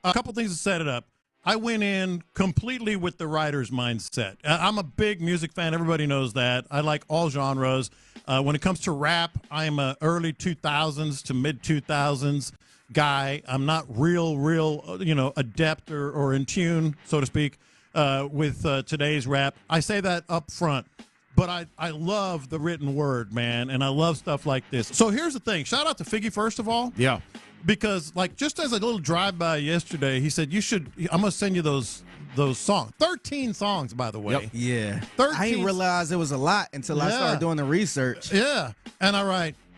A couple things to set it up. I went in completely with the writer's mindset. I'm a big music fan. Everybody knows that. I like all genres. When it comes to rap, I'm a early 2000s to mid 2000s guy. I'm not real, adept or in tune, so to speak, with today's rap. I say that up front. But I love the written word, man, and I love stuff like this. So here's the thing. Shout out to Figgy, first of all. Yeah. Because, like, just as a little drive-by yesterday, he said, I'm going to send you those songs. 13 songs, by the way. Yep. Yeah. 13. I didn't realize it was a lot until I started doing the research. Yeah. And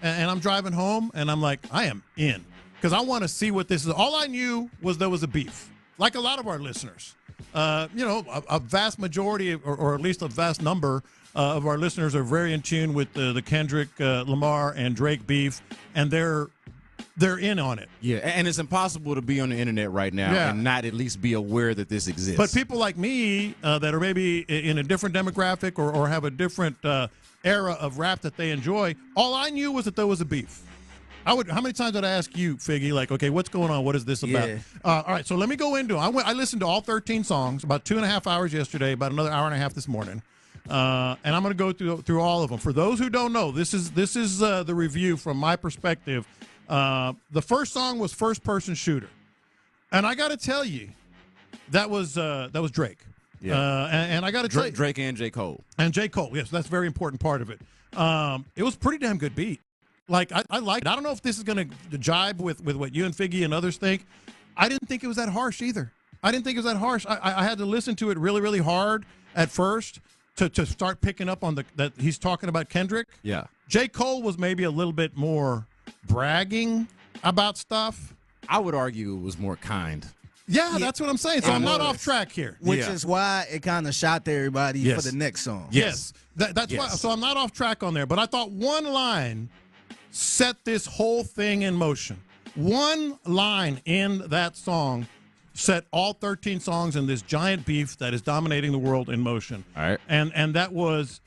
and I'm driving home, and I'm like, I am in. Because I want to see what this is. All I knew was there was a beef, like a lot of our listeners. A vast majority, or at least a vast number of our listeners are very in tune with the Kendrick Lamar and Drake beef, and they're in on it. Yeah, and it's impossible to be on the internet right now and not at least be aware that this exists. But people like me that are maybe in a different demographic or have a different era of rap that they enjoy, all I knew was that there was a beef. How many times did I ask you, Figgy, like, okay, what's going on? What is this about? Yeah. All right, so let me go into it. I listened to all 13 songs, about 2.5 hours yesterday, about another hour and a half this morning. And I'm going to go through all of them. For those who don't know, this is the review from my perspective. The first song was First Person Shooter. And I got to tell you, that was Drake. Yeah. And I got to tell you. Drake and J. Cole. And J. Cole, yes, that's a very important part of it. It was a pretty damn good beat. Like, I like it. I don't know if this is going to jibe with what you and Figgy and others think. I didn't think it was that harsh either. I didn't think it was that harsh. I had to listen to it really, really hard at first to start picking up on that he's talking about Kendrick. Yeah. J. Cole was maybe a little bit more bragging about stuff. I would argue it was more kind. Yeah, that's what I'm saying. So I'm not off track here. Which is why it kind of shocked everybody for the next song. Yes. That's why. So I'm not off track on there. But I thought one line set this whole thing in motion. One line in that song set all 13 songs in this giant beef that is dominating the world in motion. All right. And that was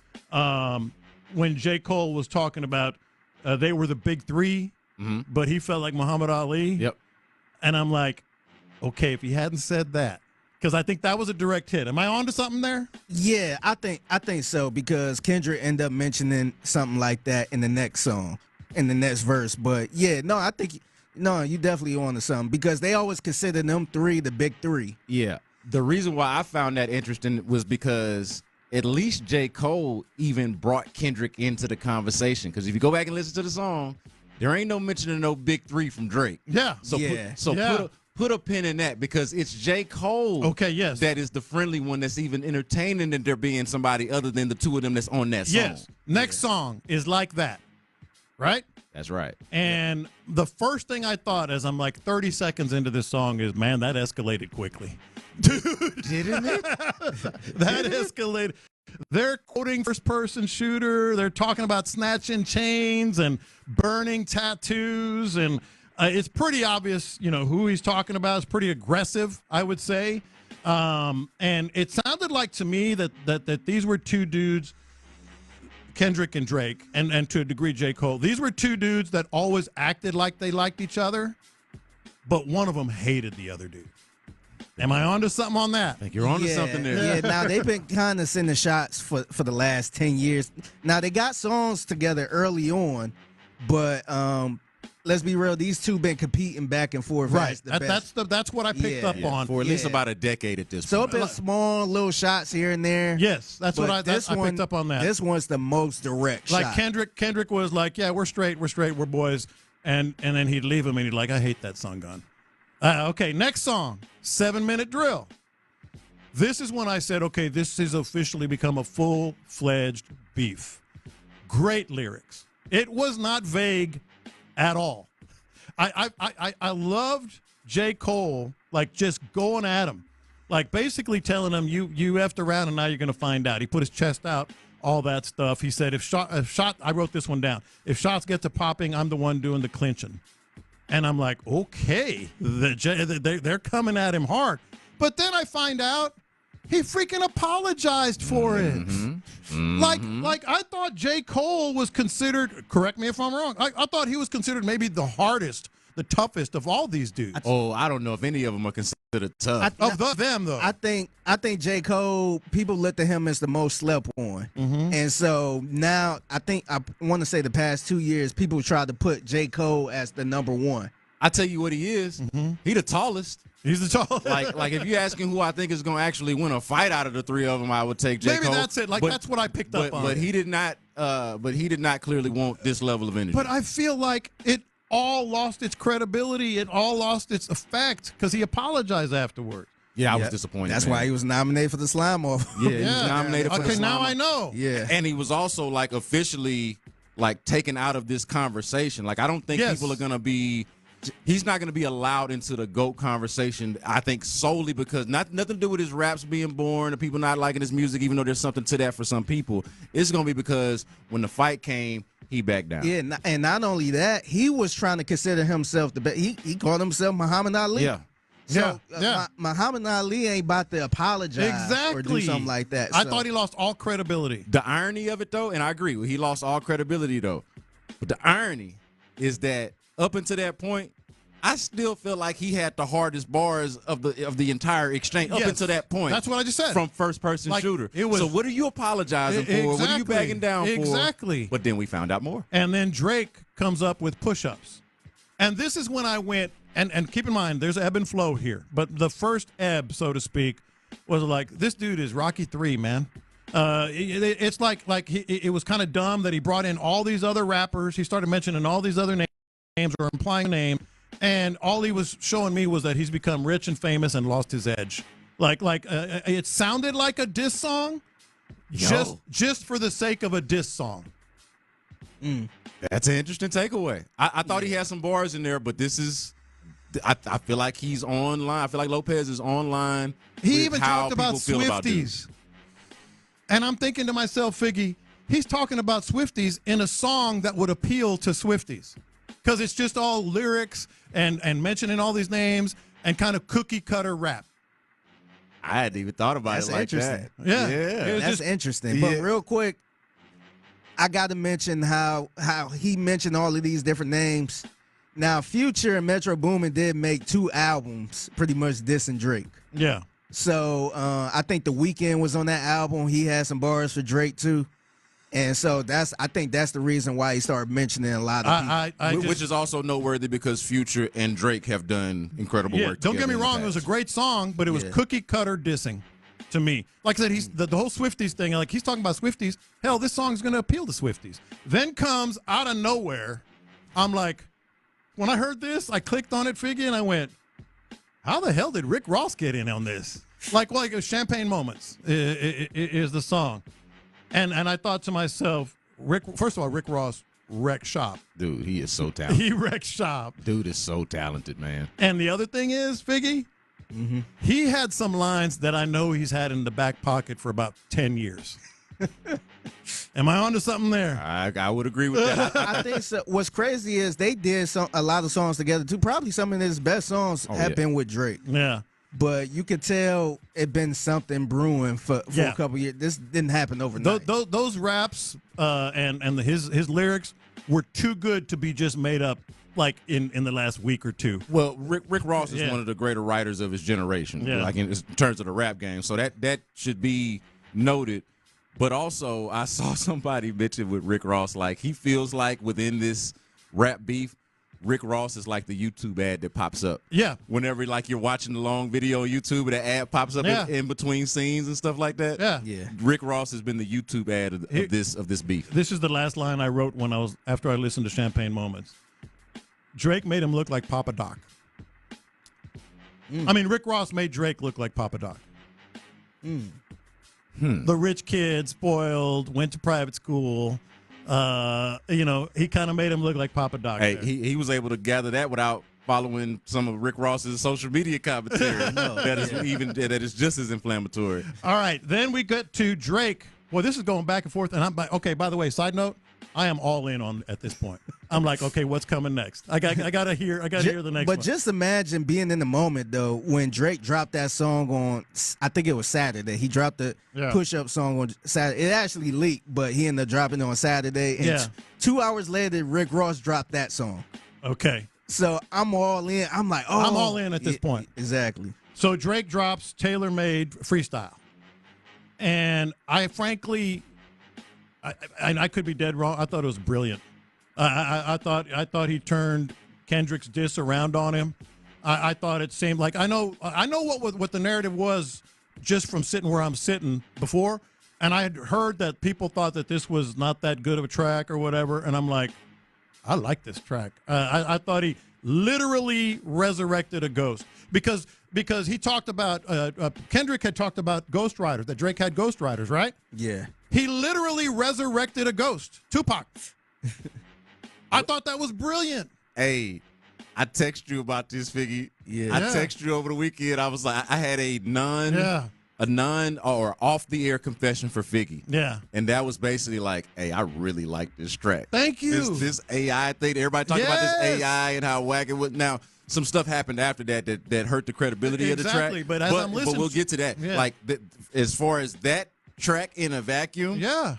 when J. Cole was talking about they were the big three, but he felt like Muhammad Ali. Yep. And I'm like, okay, if he hadn't said that, because I think that was a direct hit. Am I on to something there? Yeah, I think so, because Kendrick ended up mentioning something like that in the next song, in the next verse. But yeah, no, I think you definitely on to something, because they always consider them three the big three. Yeah. The reason why I found that interesting was because at least J. Cole even brought Kendrick into the conversation. Because if you go back and listen to the song, there ain't no mention of no big three from Drake. Yeah. Put a pin in that, because it's J. Cole that is the friendly one that's even entertaining that there being somebody other than the two of them that's on that song. Yes. Next song is like that. Right? That's right. And the first thing I thought as I'm like 30 seconds into this song is, man, that escalated quickly. Dude. Didn't it? That escalated. They're quoting first-person shooter. They're talking about snatching chains and burning tattoos. And it's pretty obvious, who he's talking about. It's pretty aggressive, I would say. And it sounded like to me that these were two dudes, Kendrick and Drake, and to a degree J. Cole. These were two dudes that always acted like they liked each other, but one of them hated the other dude. Am I on to something on that? I think you're on to something there. Yeah, now they've been kind of sending shots for the last 10 years. Now, they got songs together early on, but let's be real, these two been competing back and forth. Right. That's what I picked up on. For at least about a decade at this point. So it's been small little shots here and there. Yes, that's what I picked up on that. This one's the most direct shot. Kendrick was like, yeah, we're straight, we're boys. And then he'd leave him and he'd like, I hate that song gone. Okay, next song, 7-Minute Drill. This is when I said, okay, this has officially become a full-fledged beef. Great lyrics. It was not vague at all. I loved J. Cole, like, just going at him, like basically telling him, you effed around and now you're going to find out. He put his chest out, all that stuff. He said, if shot, I wrote this one down. If shots get to popping, I'm the one doing the clinching. And I'm like, okay, they're coming at him hard. But then I find out he freaking apologized for it. Like I thought J. Cole was considered, correct me if I'm wrong, I thought he was considered maybe the hardest the toughest of all these dudes. Oh, I don't know if any of them are considered tough. Them though. I think J. Cole, people looked at him as the most slept on. And so now I want to say the past 2 years, people tried to put J. Cole as the number one. I tell you what he is. He the tallest. He's the tallest. Like if you're asking who I think is going to actually win a fight out of the three of them, I would take J. Maybe Cole. that's it. Like that's what I picked up on. But he did not. But he did not clearly want this level of energy. But I feel like it all lost its credibility. It all lost its effect because he apologized afterward. Yeah, I was disappointed. That's man. why he was nominated for the Slime Off. Yeah, he was nominated for the Okay, Slime now Off. I know. Yeah. And he was also like officially like taken out of this conversation. Like I don't think people are gonna be. He's not gonna be allowed into the GOAT conversation. I think solely because nothing to do with his raps being boring or people not liking his music, even though there's something to that for some people. It's gonna be because when the fight came, he backed down. Yeah, and not only that, he was trying to consider himself the best. He called himself Muhammad Ali. Yeah. So Muhammad Ali ain't about to apologize or do something like that. I thought he lost all credibility. The irony of it, though, and I agree, he lost all credibility, though. But the irony is that up until that point, I still feel like he had the hardest bars of the entire exchange up until that point. That's what I just said. From first-person shooter. So what are you apologizing for? What are you backing down for? Exactly. But then we found out more. And then Drake comes up with push-ups. And this is when I went, and keep in mind, there's ebb and flow here. But the first ebb, so to speak, was like, this dude is Rocky III, man. It's like it was kind of dumb that he brought in all these other rappers. He started mentioning all these other names or implying a name. And all he was showing me was that he's become rich and famous and lost his edge. It sounded like a diss song, just for the sake of a diss song. That's an interesting takeaway. I thought he had some bars in there, but this is. I feel like he's online. I feel like Lopez is online. He even talked about Swifties. And I'm thinking to myself, Figgy, he's talking about Swifties in a song that would appeal to Swifties. Because it's just all lyrics and mentioning all these names and kind of cookie cutter rap. I hadn't even thought about it like that. Yeah. That's interesting. But real quick, I got to mention how he mentioned all of these different names. Now, Future and Metro Boomin did make 2 albums pretty much dissing Drake. Yeah. So I think The Weeknd was on that album. He had some bars for Drake, too. And so I think that's the reason why he started mentioning a lot of people. Which is also noteworthy because Future and Drake have done incredible work Don't together. get me wrong, it was a great song, but it was cookie cutter dissing to me. Like I said, he's the whole Swifties thing, like he's talking about Swifties. Hell, this song's going to appeal to Swifties. Then comes out of nowhere, I'm like, when I heard this, I clicked on it, Figgy, and I went, how the hell did Rick Ross get in on this? Like Champagne Moments is the song. And I thought to myself, first of all, Rick Ross wrecked shop. Dude, he is so talented. He wrecked shop. Dude is so talented, man. And the other thing is, Figgy, he had some lines that I know he's had in the back pocket for about 10 years. Am I onto something there? I would agree with that. I think so. What's crazy is they did a lot of songs together, too. Probably some of his best songs have been with Drake. Yeah. But you could tell it been something brewing for a couple years. This didn't happen overnight. Those raps and his lyrics were too good to be just made up like in the last week or two. Well, Rick Ross is one of the greater writers of his generation, like in terms of the rap game. So that should be noted. But also, I saw somebody mention with Rick Ross, like he feels like within this rap beef, Rick Ross is like the YouTube ad that pops up. Yeah. Whenever like you're watching the long video on YouTube and the ad pops up in between scenes and stuff like that. Yeah. Rick Ross has been the YouTube ad of this beef. This is the last line I wrote after I listened to Champagne Moments. Drake made him look like Papa Doc. I mean, Rick Ross made Drake look like Papa Doc. The rich kid, spoiled, went to private school. He kind of made him look like Papa Doc. Hey, he was able to gather that without following some of Rick Ross's social media commentary. That is just as inflammatory. All right, then we get to Drake. Well, this is going back and forth, and I'm like, okay. By the way, side note, I am all in on at this point. I'm like, okay, what's coming next? I gotta hear the next. But one. Just imagine being in the moment though when Drake dropped that song on. I think it was Saturday. He dropped the push-up song on Saturday. It actually leaked, but he ended up dropping it on Saturday. And 2 hours later, Rick Ross dropped that song. Okay. So I'm all in. I'm like, oh, I'm all in at this point. Exactly. So Drake drops tailor-made freestyle, and I frankly, I could be dead wrong. I thought it was brilliant. I thought he turned Kendrick's diss around on him. I thought it seemed like I know what the narrative was just from sitting where I'm sitting before, and I had heard that people thought that this was not that good of a track or whatever, and I'm like, I like this track. I thought he literally resurrected a ghost because he talked about Kendrick had talked about ghostwriters, that Drake had ghostwriters, right? Yeah. He literally resurrected a ghost, Tupac. I thought that was brilliant. Hey, I texted you about this, Figgy. Yeah. I texted you over the weekend. I was like, I had a non or off the air confession for Figgy. Yeah. And that was basically like, hey, I really like this track. Thank you. This AI thing. Everybody talking about this AI and how whack it was. Now, some stuff happened after that hurt the credibility of the track. Exactly, but as I'm listening, but we'll get to that. Yeah. Like, as far as that track in a vacuum, yeah,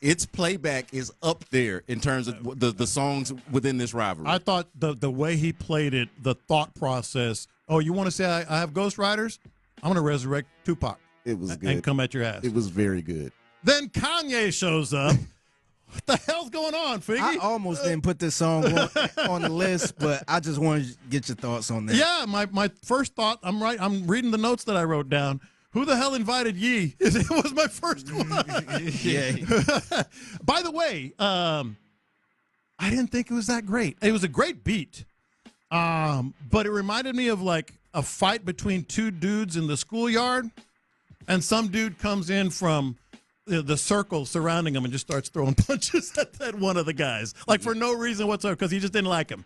its playback is up there in terms of the songs within this rivalry. I thought the way he played it, the thought process. Oh, you want to say I have ghostwriters? I'm going to resurrect Tupac. It was good. And come at your ass. It was very good. Then Kanye shows up. What the hell's going on, Figgy? I almost didn't put this song on the list, but I just wanted to get your thoughts on that. Yeah, my first thought, I'm reading the notes that I wrote down. Who the hell invited Yee? It was my first one. Yeah. By the way, I didn't think it was that great. It was a great beat, but it reminded me of like a fight between two dudes in the schoolyard, and some dude comes in from the circle surrounding him and just starts throwing punches at one of the guys, like for no reason whatsoever, because he just didn't like him,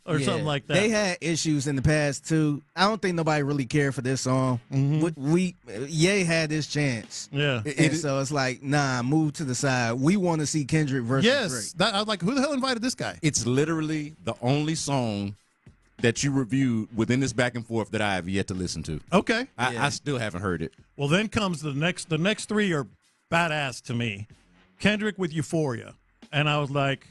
or something like that. They had issues in the past too. I don't think nobody really cared for this song. Ye had his chance. Yeah, so it's like, nah, move to the side. We want to see Kendrick versus Drake. I was like, who the hell invited this guy? It's literally the only song that you reviewed within this back and forth that I have yet to listen to. Okay, I still haven't heard it. Well, then comes the next three are badass to me. Kendrick with Euphoria, and I was like,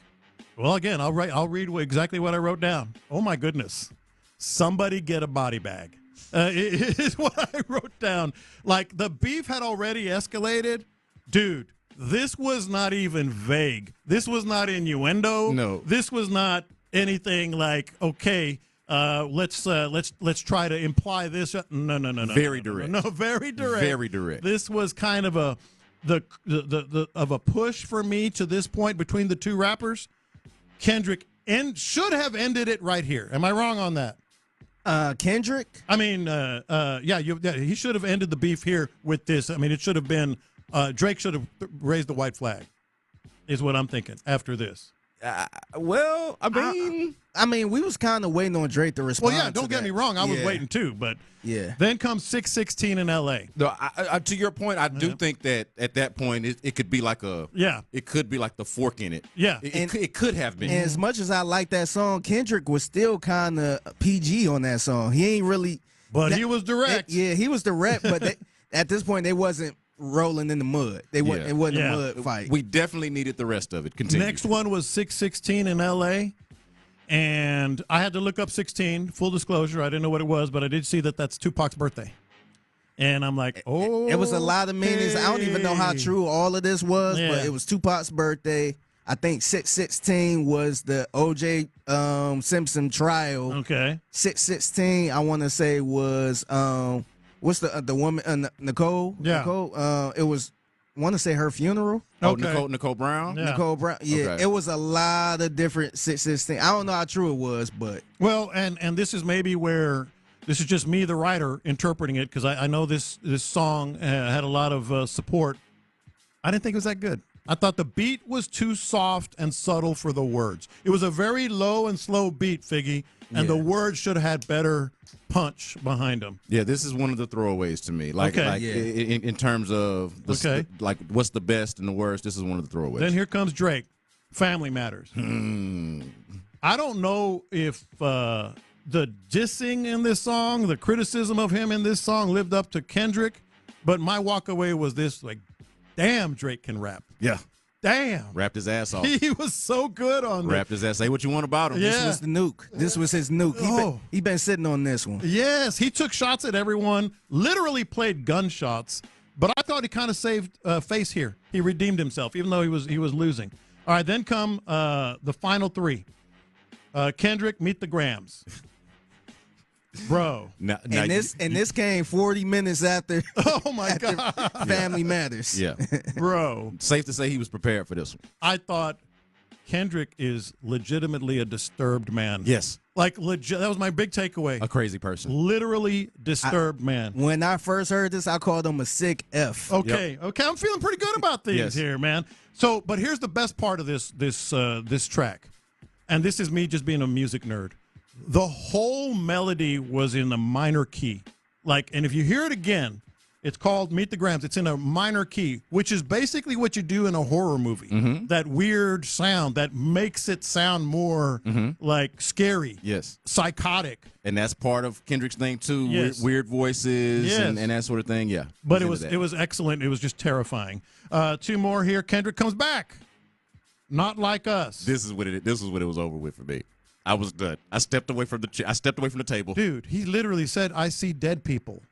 well, again, I'll read exactly what I wrote down. Oh my goodness, somebody get a body bag. Is what I wrote down. Like, the beef had already escalated, dude. This was not even vague. This was not innuendo. No, this was not anything like, okay, let's try to imply this. No. Very direct. No, very direct. Very direct. This was kind of a push for me to this point between the two rappers. Kendrick should have ended it right here. Am I wrong on that? Kendrick? I mean, he should have ended the beef here with this. I mean, it should have been Drake should have raised the white flag, is what I'm thinking after this. Well, I mean, we was kind of waiting on Drake to respond. Well, yeah, don't get me wrong. I was waiting too, but then comes 616 in L.A. No, to your point, I do think that at that point it could be like it could be like the fork in it. Yeah, it could have been. And as much as I like that song, Kendrick was still kind of PG on that song. He ain't really, but he was direct. He was direct, but at this point they wasn't rolling in the mud. It wasn't a mud fight. We definitely needed the rest of it. Continue. Next one was 616 in L.A. And I had to look up 16. Full disclosure, I didn't know what it was, but I did see that that's Tupac's birthday. And I'm like, oh, it was a lot of meanings. I don't even know how true all of this was, but it was Tupac's birthday. I think 616 was the O.J. Simpson trial. Okay. 616, I want to say was what's the woman Nicole? Yeah. Nicole. It was. Want to say her funeral? Okay. Nicole Brown. Yeah. Nicole Brown. Yeah, okay. It was a lot of different 616. I don't know how true it was, but and this is maybe where this is just me, the writer, interpreting it, because I know this song had a lot of support. I didn't think it was that good. I thought the beat was too soft and subtle for the words. It was a very low and slow beat, Figgy, and the words should have had better punch behind them. Yeah, this is one of the throwaways to me. In terms of what's the best and the worst, this is one of the throwaways. Then here comes Drake, Family Matters. I don't know if the dissing in this song, the criticism of him in this song lived up to Kendrick, but my walk away was this, like, damn, Drake can rap. Yeah. Damn. Rapped his ass off. He was so good on that. Rapped his ass. Say what you want about him. Yeah. This was the nuke. This was his nuke. He been sitting on this one. Yes, he took shots at everyone, literally played gunshots, but I thought he kind of saved face here. He redeemed himself, even though he was losing. All right, then come the final three. Kendrick, Meet the Grams. Bro. This came 40 minutes after. Oh, my God. Family Matters. Yeah. Bro. Safe to say he was prepared for this one. I thought Kendrick is legitimately a disturbed man. Yes. Like, legit. That was my big takeaway. A crazy person. Literally disturbed man. When I first heard this, I called him a sick F. Okay. I'm feeling pretty good about things here, man. So, but here's the best part of this track. And this is me just being a music nerd. The whole melody was in a minor key. Like, and if you hear it again, it's called Meet the Grams. It's in a minor key, which is basically what you do in a horror movie. Mm-hmm. That weird sound that makes it sound more like scary. Yes. Psychotic. And that's part of Kendrick's thing too. Yes. Weird voices and that sort of thing. Yeah. But it was excellent. It was just terrifying. Two more here. Kendrick comes back. Not Like Us. This is what it was over with for me. I was done. I stepped away from the table. Dude, he literally said, "I see dead people."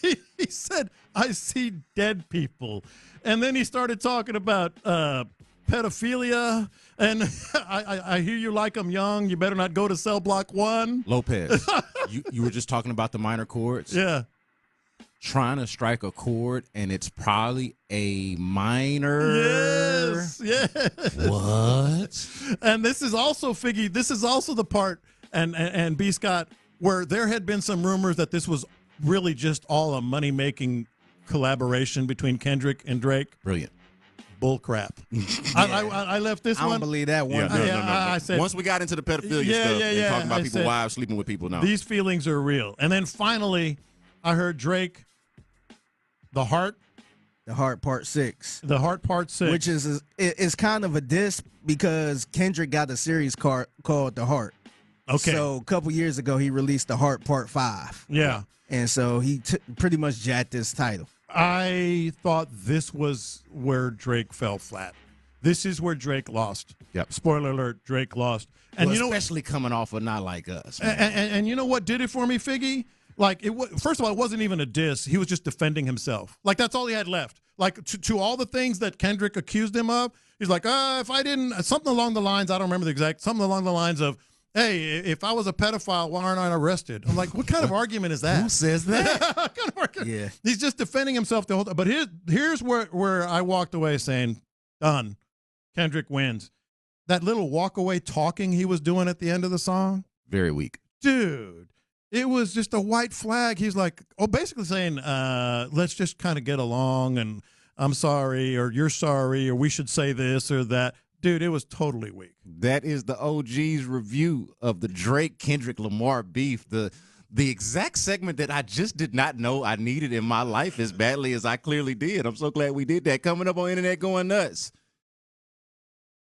he said, "I see dead people," and then he started talking about pedophilia. And I hear you like them young. You better not go to cell block 1. Lopez, you were just talking about the minor chords. Yeah. Trying to strike a chord, and it's probably a minor. Yes. What? And this is also, Figgy, this is also the part, and B. Scott, where there had been some rumors that this was really just all a money-making collaboration between Kendrick and Drake. Brilliant. Bull crap. I left this one. I don't believe that one. No. I said, once we got into the pedophilia stuff and talking about people, wives sleeping with people now. These feelings are real. And then finally, I heard Drake, The Heart Part 6. The Heart Part 6. Which is kind of a diss because Kendrick got a series called The Heart. Okay. So a couple years ago, he released The Heart Part 5. Yeah. And so he pretty much jacked this title. I thought this was where Drake fell flat. This is where Drake lost. Yep. Spoiler alert, Drake lost. And especially coming off of Not Like Us. And you know what did it for me, Figgy? Like, first of all, it wasn't even a diss. He was just defending himself. Like, that's all he had left. Like, to all the things that Kendrick accused him of, he's like, if I didn't, something along the lines, I don't remember the exact, something along the lines of, hey, if I was a pedophile, why aren't I arrested? I'm like, what kind of argument is that? Who says that? What kind of argument? Yeah. He's just defending himself the whole time. But here's where I walked away saying, done. Kendrick wins. That little walk away talking he was doing at the end of the song. Very weak. Dude, it was just a white flag. He's like, basically saying, let's just kind of get along and I'm sorry or you're sorry or we should say this or that. Dude, it was totally weak. That is the OG's review of the Drake Kendrick Lamar beef. The exact segment that I just did not know I needed in my life as badly as I clearly did. I'm so glad we did that. Coming up on Internet Going Nuts.